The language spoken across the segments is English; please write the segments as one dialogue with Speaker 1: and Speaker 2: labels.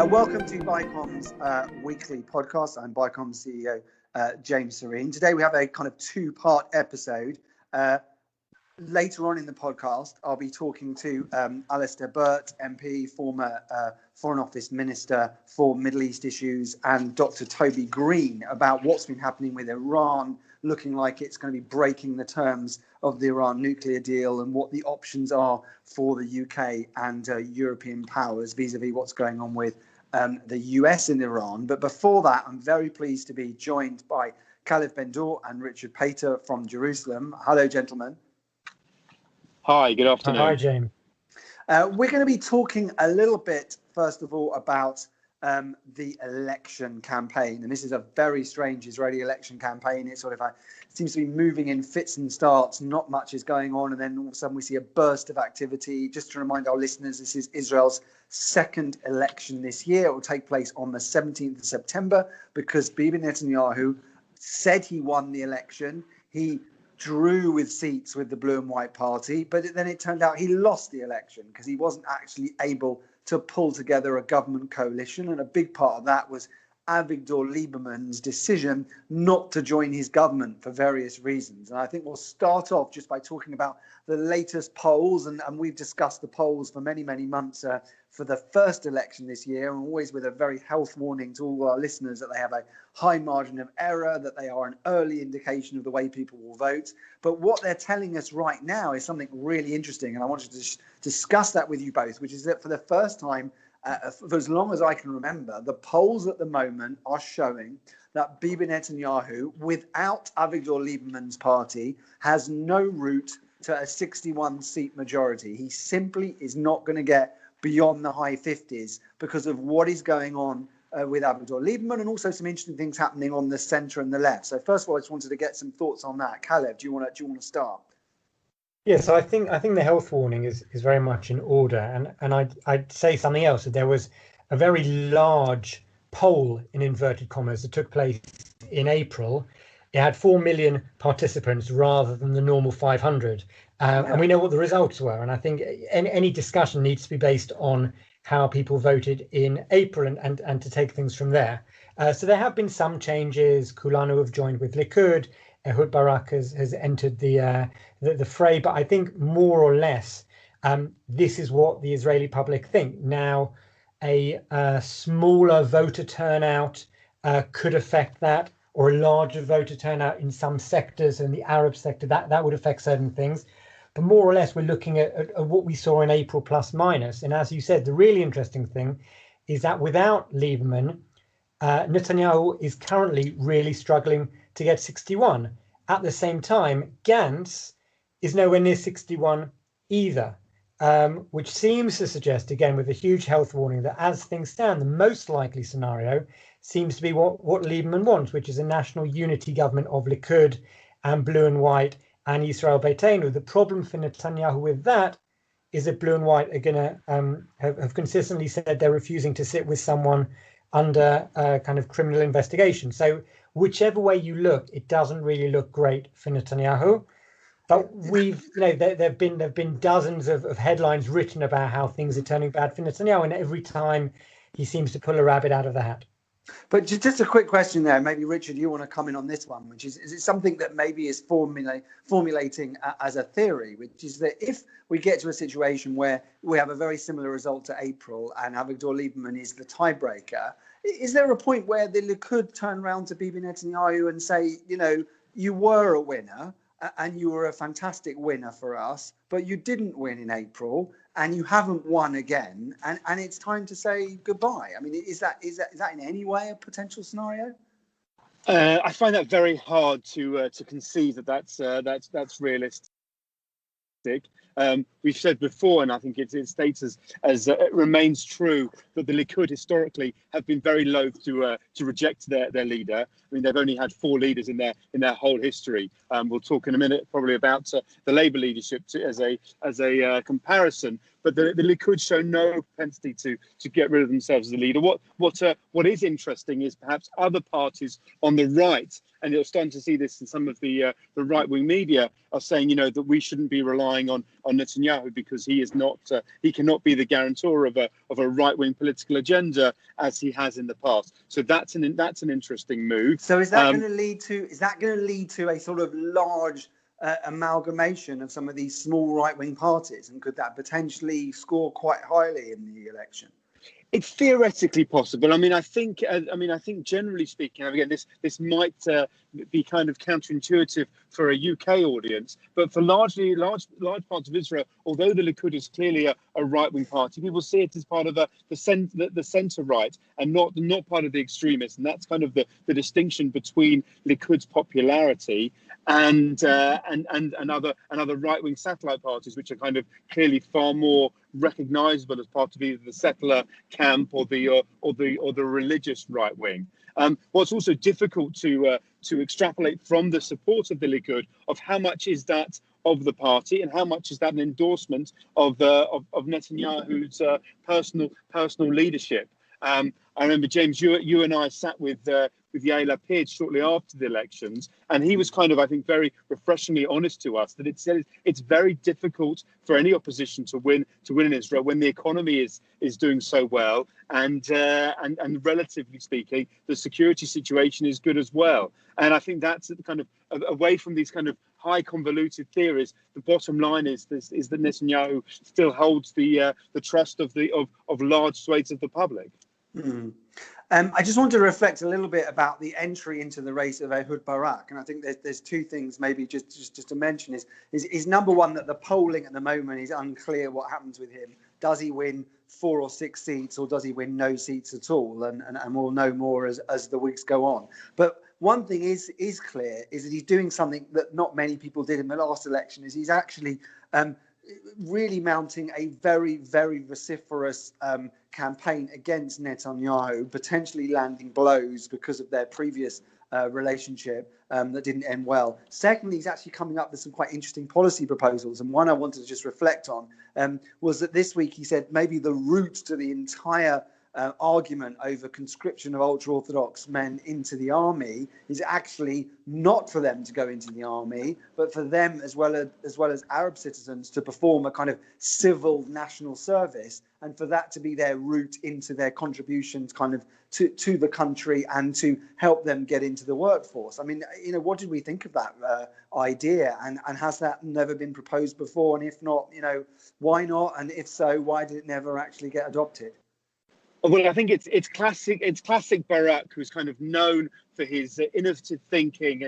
Speaker 1: Welcome to BICOM's weekly podcast. I'm BICOM CEO James Sorene. Today we have a kind of two-part episode. Later on in the podcast, I'll be talking to Alastair Burt, MP, former Foreign Office Minister for Middle East issues, and Dr. Toby Greene about what's been happening with Iran, looking like it's going to be breaking the terms of the Iran nuclear deal and what the options are for the UK and European powers vis-a-vis what's going on with the US and Iran. But before that, I'm very pleased to be joined by Calev Ben-Dor and Richard Pater from Jerusalem. Hello, gentlemen.
Speaker 2: Hi, good afternoon.
Speaker 3: Hi, James.
Speaker 1: We're going to be talking a little bit, first of all, about the election campaign. And this is a very strange Israeli election campaign. It seems to be moving in fits and starts. Not much is going on. And then all of a sudden we see a burst of activity. Just to remind our listeners, this is Israel's second election this year. It will take place on the 17th of September because Bibi Netanyahu said he won the election. He drew with seats with the Blue and White Party, but then it turned out he lost the election because he wasn't actually able to pull together a government coalition. And a big part of that was Avigdor Lieberman's decision not to join his government for various reasons. And I think we'll start off just by talking about the latest polls. And we've discussed the polls for many, many months for the first election this year, and always with a very health warning to all our listeners that they have a high margin of error, that they are an early indication of the way people will vote. But what they're telling us right now is something really interesting. And I wanted to discuss that with you both, which is that for the first time, for as long as I can remember, the polls at the moment are showing that Bibi Netanyahu, without Avigdor Lieberman's party, has no route to a 61-seat majority. He simply is not going to get beyond the high 50s because of what is going on with Avigdor Lieberman, and also some interesting things happening on the centre and the left. So first of all, I just wanted to get some thoughts on that. Calev, do you want to start?
Speaker 3: Yes, I think the health warning is very much in order, and I'd say something else. That there was a very large poll in inverted commas that took place in April. It had 4 million participants rather than the normal 500, and we know what the results were. And I think any discussion needs to be based on how people voted in April and to take things from there. So there have been some changes. Kulanu have joined with Likud. Ehud Barak has entered the fray, but I think more or less this is what the Israeli public think. Now, a smaller voter turnout could affect that, or a larger voter turnout in some sectors, in the Arab sector, that would affect certain things. But more or less, we're looking at what we saw in April plus minus. And as you said, the really interesting thing is that without Lieberman, Netanyahu is currently really struggling to get 61. At the same time, Gantz is nowhere near 61 either, which seems to suggest, again, with a huge health warning, that as things stand, the most likely scenario seems to be what Lieberman wants, which is a national unity government of Likud and Blue and White and Yisrael Beitenu. The problem for Netanyahu with that is that Blue and White are going to have consistently said they're refusing to sit with someone under kind of criminal investigation. So whichever way you look, it doesn't really look great for Netanyahu. But there've been dozens of headlines written about how things are turning bad for Netanyahu, and every time he seems to pull a rabbit out of the hat.
Speaker 1: But just a quick question there. Maybe, Richard, you want to come in on this one, which is it something that maybe is formulating as a theory, which is that if we get to a situation where we have a very similar result to April and Avigdor Lieberman is the tiebreaker, is there a point where the Likud turn around to Bibi Netanyahu and say, you were a winner and you were a fantastic winner for us, but you didn't win in April and you haven't won again, and it's time to say goodbye? I mean, is that in any way a potential scenario?
Speaker 2: I find that very hard to conceive that's realistic. We've said before, and I think it states as it remains true, that the Likud historically have been very loath to reject their leader. I mean, they've only had 4 leaders in their whole history. We'll talk in a minute probably about the Labour leadership as a comparison. But the Likud show no propensity to get rid of themselves as a leader. What is interesting is perhaps other parties on the right, and you're starting to see this in some of the right-wing media, are saying, that we shouldn't be relying on Netanyahu, because he is not he cannot be the guarantor of a right-wing political agenda as he has in the past. So that's an interesting move.
Speaker 1: So is that going to lead to a sort of large amalgamation of some of these small right-wing parties, and could that potentially score quite highly in the election?
Speaker 2: It's theoretically possible. I mean, I think generally speaking, again, this might be kind of counterintuitive for a UK audience, but for large parts of Israel, although the Likud is clearly a right-wing party, people see it as part of the centre right and not part of the extremists, and that's kind of the distinction between Likud's popularity and other right-wing satellite parties, which are kind of clearly far more recognisable as part of either the settler camp or the religious right wing. What's also difficult to extrapolate from the support of the Likud of how much is that of the party and how much is that an endorsement of Netanyahu's personal leadership. I remember, James, you and I sat with Yair Lapid shortly after the elections, and he was kind of, I think, very refreshingly honest to us that it's very difficult for any opposition to win in Israel when the economy is doing so well, and relatively speaking, the security situation is good as well. And I think that's kind of away from these kind of high convoluted theories. The bottom line is that Netanyahu still holds the trust of large swathes of the public.
Speaker 1: Mm. I just want to reflect a little bit about the entry into the race of Ehud Barak, and I think there's two things maybe just to mention is number one, that the polling at the moment is unclear what happens with him. Does he win 4 or 6 seats, or does he win no seats at all? And we'll know more as the weeks go on. But one thing is clear, is that he's doing something that not many people did in the last election. Is he's actually really mounting a very, very vociferous campaign against Netanyahu, potentially landing blows because of their previous relationship that didn't end well. Secondly, he's actually coming up with some quite interesting policy proposals. And one I wanted to just reflect on was that this week he said maybe the route to the entire argument over conscription of ultra-Orthodox men into the army is actually not for them to go into the army, but for them as well as Arab citizens to perform a kind of civil national service, and for that to be their route into their contributions kind of to the country and to help them get into the workforce. I mean, what did we think of that idea, and has that never been proposed before? And if not, why not? And if so, why did it never actually get adopted?
Speaker 2: Well, I think it's classic Barak, who's kind of known for his innovative thinking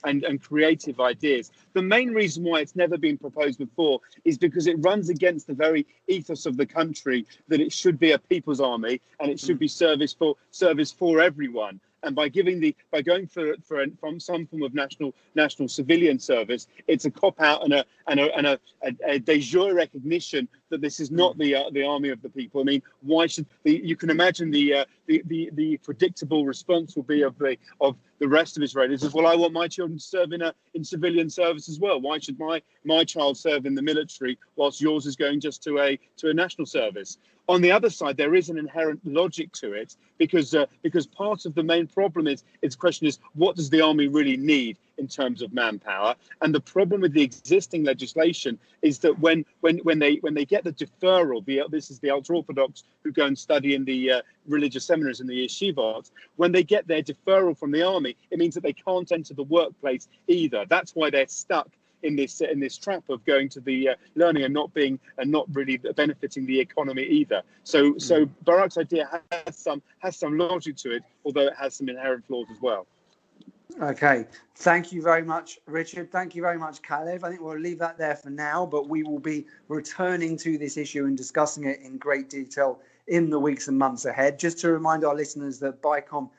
Speaker 2: and creative ideas. The main reason why it's never been proposed before is because it runs against the very ethos of the country, that it should be a people's army and it should be service for everyone. And by going from some form of national civilian service, it's a cop out and a de jure recognition that this is not the army of the people. I mean, why should you can imagine the predictable response will be of the rest of Israelis is, well, I want my children to serve in civilian service as well. Why should my child serve in the military whilst yours is going just to a national service? On the other side, there is an inherent logic to it, because part of the main problem is the question is, what does the army really need in terms of manpower? And the problem with the existing legislation is that when they get the deferral, this is the ultra-Orthodox who go and study in the religious seminaries and the yeshivot, when they get their deferral from the army, it means that they can't enter the workplace either. That's why they're stuck in this trap of going to the learning and not really benefiting the economy either. So Barak's idea has some logic to it, although it has some inherent flaws as well.
Speaker 1: Okay, thank you very much, Richard. Thank you very much, Calev. I think we'll leave that there for now, but we will be returning to this issue and discussing it in great detail in the weeks and months ahead. Just to remind our listeners that BICOM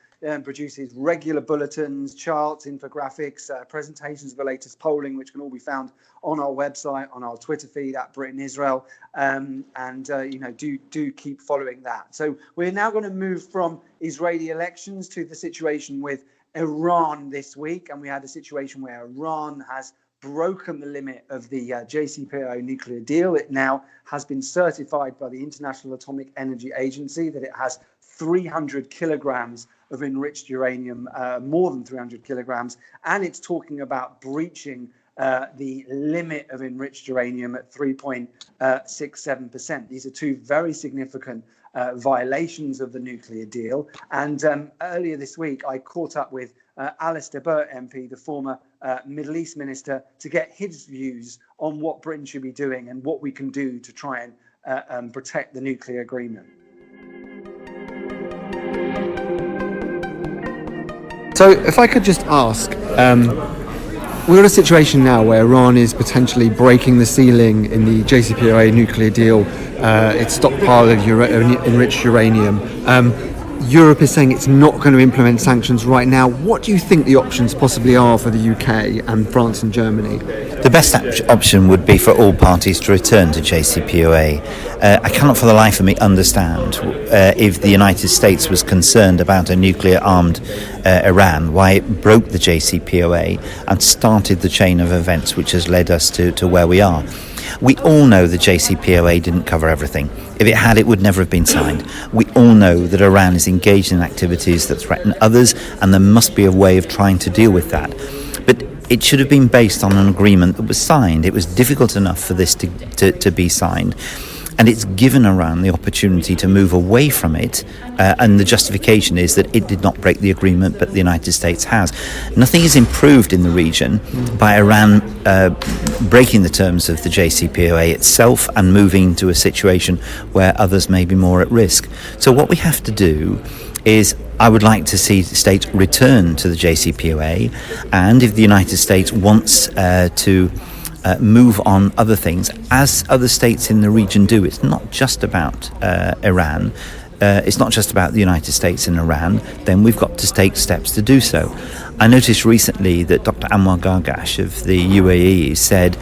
Speaker 1: produces regular bulletins, charts, infographics, presentations of the latest polling, which can all be found on our website, on our Twitter feed at Britain Israel, do keep following that. So we're now going to move from Israeli elections to the situation with Iran this week, and we had a situation where Iran has broken the limit of the JCPOA nuclear deal. It now has been certified by the International Atomic Energy Agency that it has 300 kilograms of enriched uranium, more than 300 kilograms, and it's talking about breaching the limit of enriched uranium at 3.67%. These are two very significant violations of the nuclear deal. And earlier this week, I caught up with Alastair Burt MP, the former Middle East minister, to get his views on what Britain should be doing and what we can do to try and protect the nuclear agreement.
Speaker 4: So if I could just ask, we're in a situation now where Iran is potentially breaking the ceiling in the JCPOA nuclear deal. It's stockpiled enriched uranium. Europe is saying it's not going to implement sanctions right now. What do you think the options possibly are for the UK and France and Germany?
Speaker 5: The best option would be for all parties to return to JCPOA. I cannot for the life of me understand if the United States was concerned about a nuclear-armed Iran, why it broke the JCPOA and started the chain of events which has led us to where we are. We all know the JCPOA didn't cover everything. If it had, it would never have been signed. We all know that Iran is engaged in activities that threaten others, and there must be a way of trying to deal with that. But it should have been based on an agreement that was signed. It was difficult enough for this to be signed. And it's given Iran the opportunity to move away from it, and the justification is that it did not break the agreement, but the United States has. Nothing is improved in the region by Iran breaking the terms of the JCPOA itself and moving to a situation where others may be more at risk. So what we have to do is, I would like to see the states return to the JCPOA, and if the United States wants to move on other things, as other states in the region do. It's not just about Iran. It's not just about the United States and Iran. Then we've got to take steps to do so. I noticed recently that Dr. Anwar Gargash of the UAE said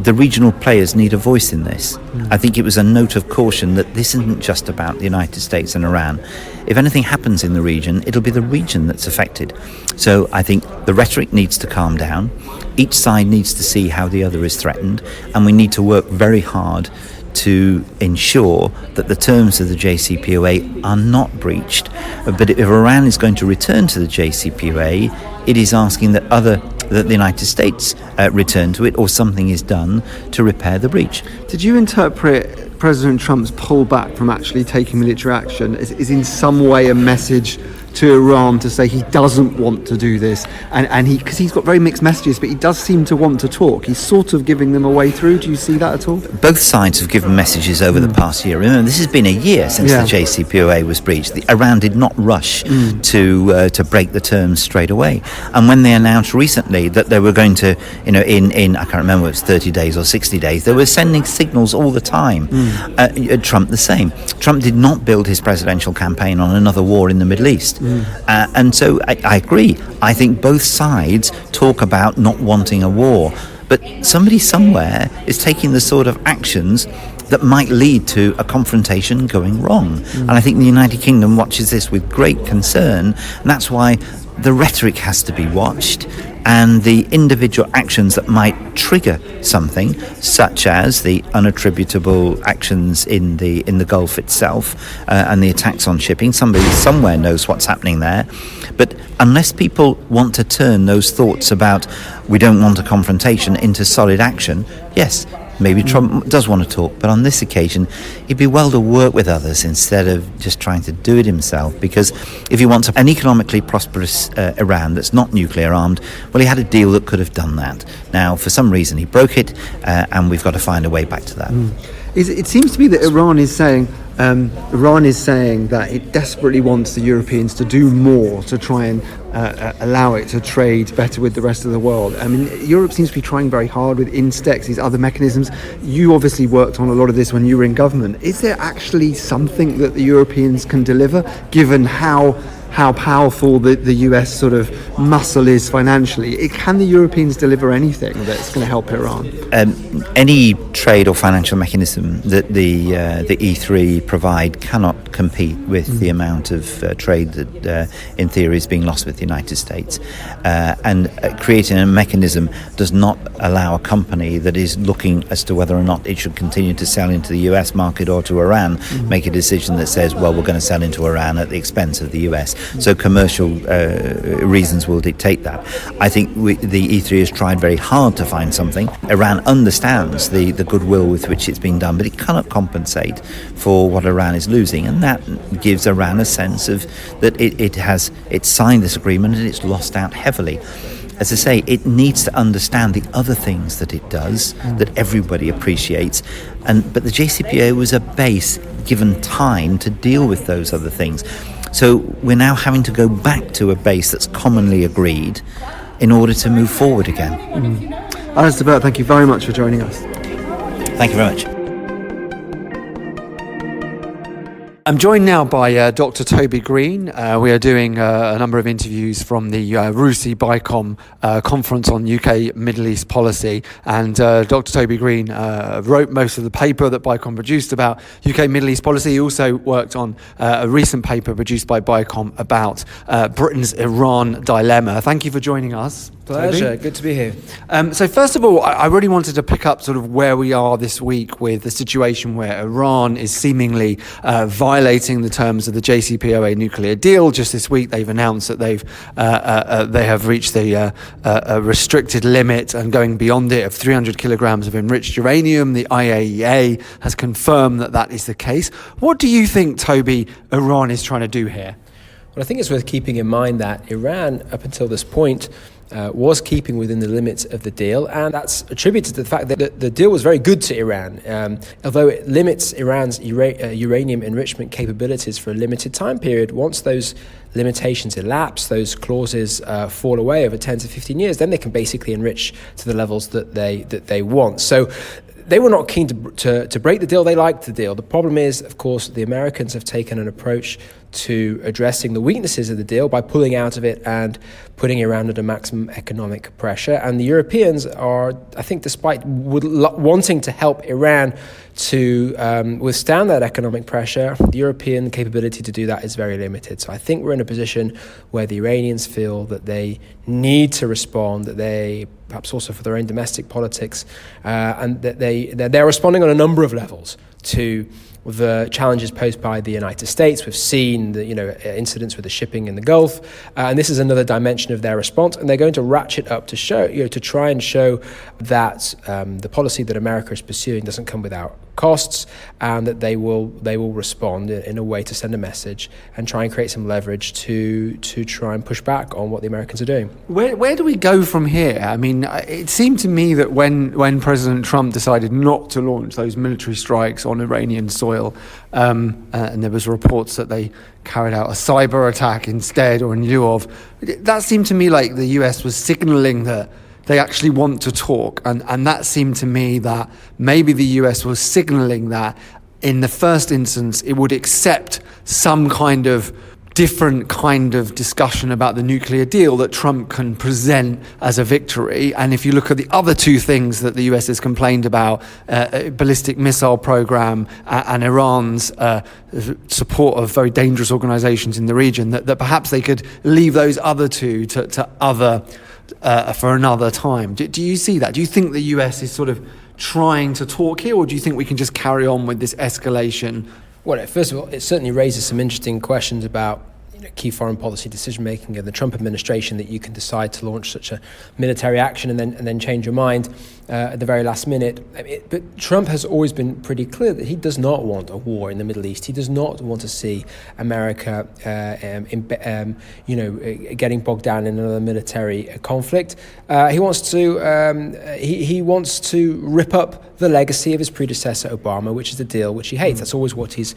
Speaker 5: the regional players need a voice in this. I think it was a note of caution that this isn't just about the United States and Iran. If anything happens in the region, it'll be the region that's affected. So I think the rhetoric needs to calm down. Each side needs to see how the other is threatened, and we need to work very hard to ensure that the terms of the JCPOA are not breached. But if Iran is going to return to the JCPOA, it is asking that the United States return to it, or something is done to repair the breach.
Speaker 4: Did you interpret President Trump's pullback from actually taking military action is in some way a message to Iran to say he doesn't want to do this, and because he's got very mixed messages, but he does seem to want to talk. He's sort of giving them a way through. Do you see that at all?
Speaker 5: Both sides have given messages over the past year. Remember, this has been a year since the JCPOA was breached. Iran did not rush to break the terms straight away. And when they announced recently that they were going to, in I can't remember if it was 30 days or 60 days, they were sending signals all the time. Trump the same. Trump did not build his presidential campaign on another war in the Middle East. And so I agree. I think both sides talk about not wanting a war, but somebody somewhere is taking the sort of actions that might lead to a confrontation going wrong. And I think the United Kingdom watches this with great concern, and that's why the rhetoric has to be watched, and the individual actions that might trigger something, such as the unattributable actions in the Gulf itself and the attacks on shipping. Somebody somewhere knows what's happening there. But unless people want to turn those thoughts about we don't want a confrontation into solid action, yes, maybe Trump does want to talk, but on this occasion, it'd be well to work with others instead of just trying to do it himself. Because if he wants an economically prosperous Iran that's not nuclear armed, well, he had a deal that could have done that. Now, for some reason, he broke it, and we've got to find a way back to that.
Speaker 4: It seems to me that Iran is saying that it desperately wants the Europeans to do more to try and allow it to trade better with the rest of the world. I mean, Europe seems to be trying very hard with Instex, these other mechanisms. You obviously worked on a lot of this when you were in government. Is there actually something that the Europeans can deliver, given how powerful the US sort of muscle is financially? Can the Europeans deliver anything that's going to help Iran?
Speaker 5: Any trade or financial mechanism that the E3 provide cannot compete with the amount of trade that in theory is being lost with the United States. And creating a mechanism does not allow a company that is looking as to whether or not it should continue to sell into the US market or to Iran make a decision that says, well, we're going to sell into Iran at the expense of the US. So commercial reasons will dictate that. I think the E3 has tried very hard to find something. Iran understands the goodwill with which it's been done, but it cannot compensate for what Iran is losing, and that gives Iran a sense of that it's signed this agreement and it's lost out heavily. As I say, it needs to understand the other things that it does that everybody appreciates, but the JCPOA was a base given time to deal with those other things. So we're now having to go back to a base that's commonly agreed in order to move forward again.
Speaker 4: Alastair Burt, thank you very much for joining us.
Speaker 5: Thank you very much.
Speaker 4: I'm joined now by Dr. Toby Greene. We are doing a number of interviews from the RUSI-BICOM conference on UK Middle East policy, and Dr. Toby Greene wrote most of the paper that BICOM produced about UK Middle East policy. He also worked on a recent paper produced by BICOM about Britain's Iran dilemma. Thank you for joining us.
Speaker 6: Pleasure,
Speaker 4: Toby.
Speaker 6: good to be here.
Speaker 4: So first of all, I really wanted to pick up sort of where we are this week with the situation where Iran is seemingly violating the terms of the JCPOA nuclear deal. Just this week, they've announced that they have reached the restricted limit and going beyond it of 300 kilograms of enriched uranium. The IAEA has confirmed that that is the case. What do you think, Toby, Iran is trying to do here?
Speaker 6: Well, I think it's worth keeping in mind that Iran, up until this point, was keeping within the limits of the deal, and that's attributed to the fact that the deal was very good to Iran. Although it limits Iran's uranium enrichment capabilities for a limited time period, once those limitations elapse, those clauses fall away over 10 to 15 years, then they can basically enrich to the levels that they want. So they were not keen to break the deal. They liked the deal. The problem is, of course, the Americans have taken an approach to addressing the weaknesses of the deal by pulling out of it and putting Iran under maximum economic pressure. And the Europeans are, I think, despite wanting to help Iran to withstand that economic pressure, the European capability to do that is very limited. So I think we're in a position where the Iranians feel that they need to respond, that they, perhaps also for their own domestic politics, and that they're responding on a number of levels to the challenges posed by the United States. We've seen the incidents with the shipping in the Gulf, and this is another dimension of their response. And they're going to ratchet up to show, to try and show that the policy that America is pursuing doesn't come without costs, and that they will respond in a way to send a message and try and create some leverage to try and push back on what the Americans are doing.
Speaker 4: Where do we go from here? I mean, it seemed to me that when President Trump decided not to launch those military strikes on Iranian soil, and there was reports that they carried out a cyber attack instead or in lieu of, that seemed to me like the US was signaling that they actually want to talk, and that seemed to me that maybe the US was signaling that in the first instance it would accept some kind of different kind of discussion about the nuclear deal that Trump can present as a victory. And if you look at the other two things that the US has complained about, ballistic missile program and Iran's support of very dangerous organizations in the region, that perhaps they could leave those other two to other for another time. Do you see that? Do you think the US is sort of trying to talk here, or do you think we can just carry on with this escalation?
Speaker 6: Well, first of all, it certainly raises some interesting questions about key foreign policy decision-making of the Trump administration, that you can decide to launch such a military action and then change your mind at the very last minute. But Trump has always been pretty clear that he does not want a war in the Middle East. He does not want to see America, getting bogged down in another military conflict. He wants to rip up the legacy of his predecessor Obama, which is the deal which he hates. That's always what he's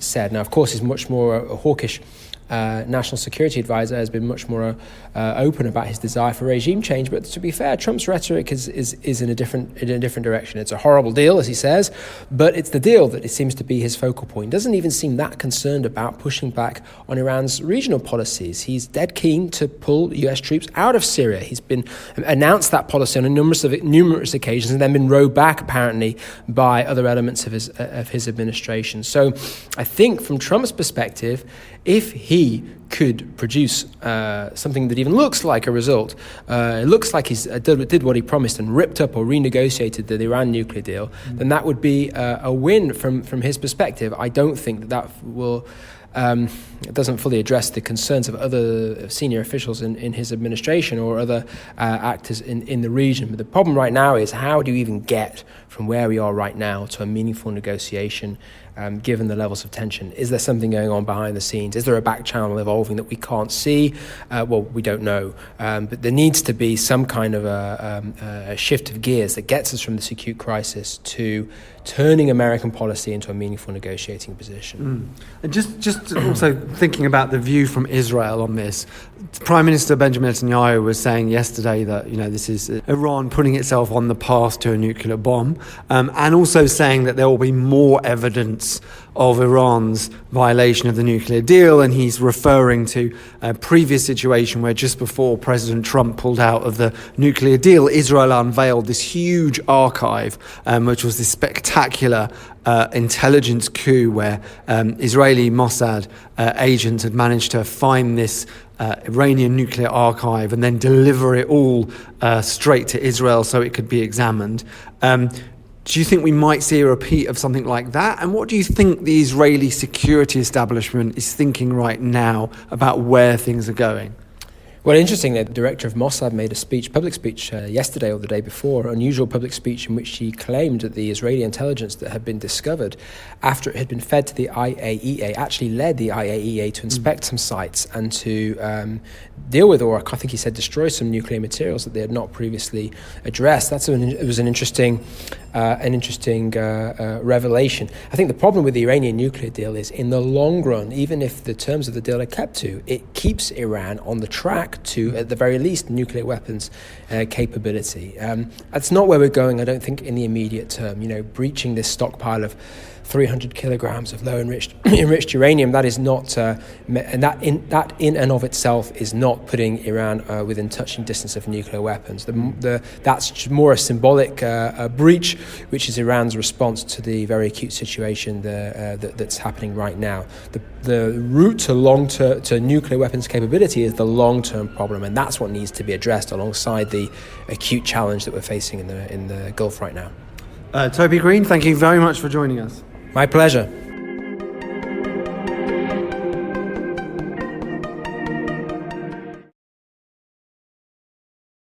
Speaker 6: said. Now, of course, he's much more hawkish. National Security Advisor has been much more open about his desire for regime change. But to be fair, Trump's rhetoric is in a different direction. It's a horrible deal, as he says, but it's the deal that it seems to be his focal point. He doesn't even seem that concerned about pushing back on Iran's regional policies. He's dead keen to pull US troops out of Syria. He's been announced that policy on numerous occasions, and then been rowed back apparently by other elements of his administration. So I think from Trump's perspective, if he could produce something that even looks like a result, it looks like he's did what he promised and ripped up or renegotiated the Iran nuclear deal, then that would be a win from his perspective. I don't think that will. It doesn't fully address the concerns of other senior officials in his administration or other actors in the region. But the problem right now is, how do you even get from where we are right now to a meaningful negotiation, given the levels of tension? Is there something going on behind the scenes? Is there a back channel evolving that we can't see? Well, we don't know. But there needs to be some kind of a shift of gears that gets us from this acute crisis to turning American policy into a meaningful negotiating position.
Speaker 4: And just also thinking about the view from Israel on this, Prime Minister Benjamin Netanyahu was saying yesterday that, this is Iran putting itself on the path to a nuclear bomb, and also saying that there will be more evidence of Iran's violation of the nuclear deal. And he's referring to a previous situation where, just before President Trump pulled out of the nuclear deal, Israel unveiled this huge archive, which was this spectacular intelligence coup where Israeli Mossad agents had managed to find this Iranian nuclear archive and then deliver it all straight to Israel so it could be examined. Do you think we might see a repeat of something like that? And what do you think the Israeli security establishment is thinking right now about where things are going?
Speaker 6: Well, interesting that the director of Mossad made a public speech yesterday or the day before, unusual public speech in which she claimed that the Israeli intelligence that had been discovered after it had been fed to the IAEA actually led the IAEA to inspect some sites and to deal with, or I think he said destroy, some nuclear materials that they had not previously addressed. It was an interesting revelation. I think the problem with the Iranian nuclear deal is, in the long run, even if the terms of the deal are kept to, it keeps Iran on the track to, at the very least, nuclear weapons capability. That's not where we're going, I don't think, in the immediate term. Breaching this stockpile of 300 kilograms of low enriched uranium, that is not, and that in and of itself is not putting Iran within touching distance of nuclear weapons. That's more a symbolic breach, which is Iran's response to the very acute situation that's happening right now. The route to nuclear weapons capability is the long-term problem, and that's what needs to be addressed alongside the acute challenge that we're facing in the Gulf right now.
Speaker 4: Toby Greene, thank you very much for joining us.
Speaker 6: My pleasure.